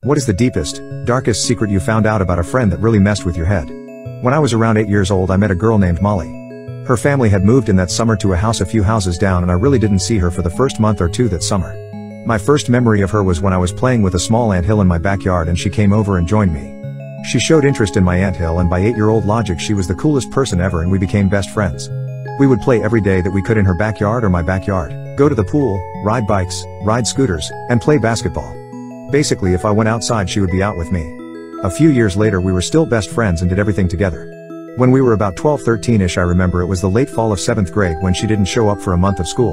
What is the deepest, darkest secret you found out about a friend that really messed with your head? When I was around 8 years old, I met a girl named Molly. Her family had moved in that summer to a house a few houses down, and I really didn't see her for the first month or two that summer. My first memory of her was when I was playing with a small anthill in my backyard and she came over and joined me. She showed interest in my anthill, and by 8-year-old logic she was the coolest person ever, and we became best friends. We would play every day that we could in her backyard or my backyard, go to the pool, ride bikes, ride scooters, and play basketball. Basically, if I went outside she would be out with me. A few years later we were still best friends and did everything together. When we were about 12-13ish, I remember it was the late fall of 7th grade when she didn't show up for a month of school.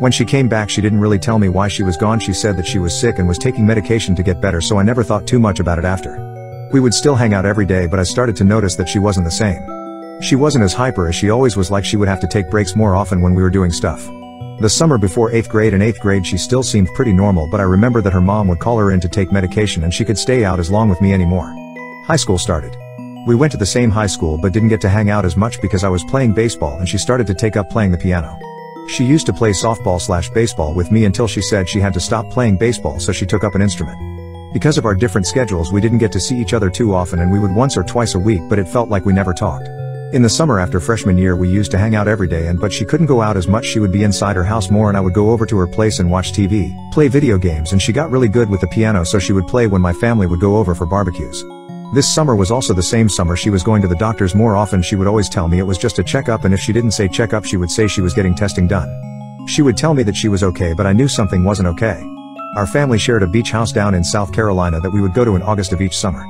When she came back she didn't really tell me why she was gone. She said that she was sick and was taking medication to get better, so I never thought too much about it after. We would still hang out every day, but I started to notice that she wasn't the same. She wasn't as hyper as she always was, like she would have to take breaks more often when we were doing stuff. The summer before 8th grade and 8th grade she still seemed pretty normal, but I remember that her mom would call her in to take medication and she could stay out as long with me anymore. High school started. We went to the same high school but didn't get to hang out as much because I was playing baseball and she started to take up playing the piano. She used to play softball/baseball with me until she said she had to stop playing baseball, so she took up an instrument. Because of our different schedules we didn't get to see each other too often, and we would once or twice a week, but it felt like we never talked. In the summer after freshman year we used to hang out every day, but she couldn't go out as much. She would be inside her house more, and I would go over to her place and watch TV, play video games, and she got really good with the piano, so she would play when my family would go over for barbecues. This summer was also the same summer she was going to the doctors more often. She would always tell me it was just a checkup, and if she didn't say checkup she would say she was getting testing done. She would tell me that she was okay, but I knew something wasn't okay. Our family shared a beach house down in South Carolina that we would go to in August of each summer.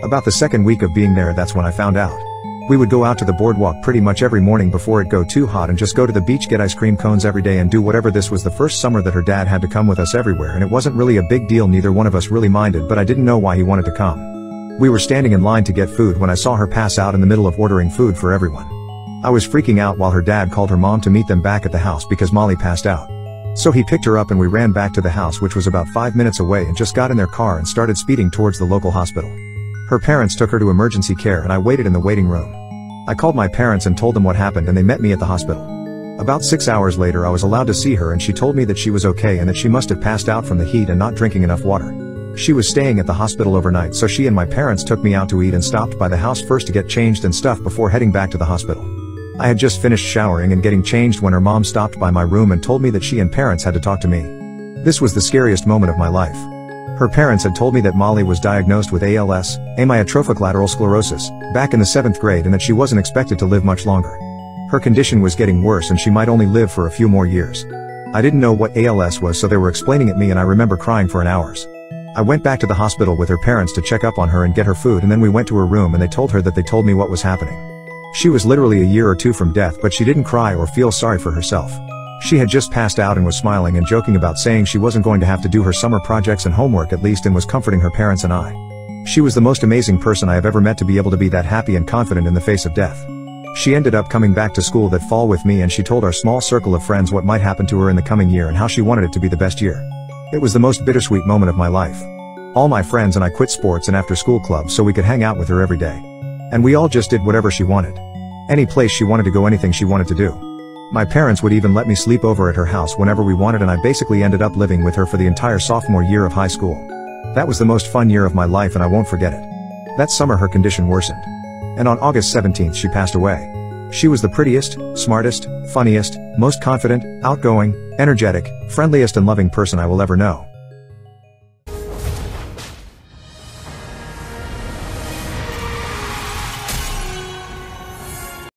About the second week of being there, that's when I found out. We would go out to the boardwalk pretty much every morning before it got too hot and just go to the beach, get ice cream cones every day, and do whatever. This was the first summer that her dad had to come with us everywhere, and it wasn't really a big deal. Neither one of us really minded, but I didn't know why he wanted to come. We were standing in line to get food when I saw her pass out in the middle of ordering food for everyone. I was freaking out while her dad called her mom to meet them back at the house because Molly passed out. So he picked her up and we ran back to the house, which was about 5 minutes away, and just got in their car and started speeding towards the local hospital. Her parents took her to emergency care and I waited in the waiting room. I called my parents and told them what happened, and they met me at the hospital. About 6 hours later I was allowed to see her, and she told me that she was okay and that she must have passed out from the heat and not drinking enough water. She was staying at the hospital overnight, so she and my parents took me out to eat and stopped by the house first to get changed and stuff before heading back to the hospital. I had just finished showering and getting changed when her mom stopped by my room and told me that she and parents had to talk to me. This was the scariest moment of my life. Her parents had told me that Molly was diagnosed with ALS, amyotrophic lateral sclerosis, back in the 7th grade, and that she wasn't expected to live much longer. Her condition was getting worse and she might only live for a few more years. I didn't know what ALS was, so they were explaining it to me, and I remember crying for an hours. I went back to the hospital with her parents to check up on her and get her food, and then we went to her room and they told her that they told me what was happening. She was literally a year or two from death, but she didn't cry or feel sorry for herself. She had just passed out and was smiling and joking about saying she wasn't going to have to do her summer projects and homework at least, and was comforting her parents and I. She was the most amazing person I have ever met to be able to be that happy and confident in the face of death. She ended up coming back to school that fall with me, and she told our small circle of friends what might happen to her in the coming year and how she wanted it to be the best year. It was the most bittersweet moment of my life. All my friends and I quit sports and after school clubs so we could hang out with her every day. And we all just did whatever she wanted. Any place she wanted to go, anything she wanted to do. My parents would even let me sleep over at her house whenever we wanted, and I basically ended up living with her for the entire sophomore year of high school. That was the most fun year of my life and I won't forget it. That summer her condition worsened. And on August 17th she passed away. She was the prettiest, smartest, funniest, most confident, outgoing, energetic, friendliest and loving person I will ever know.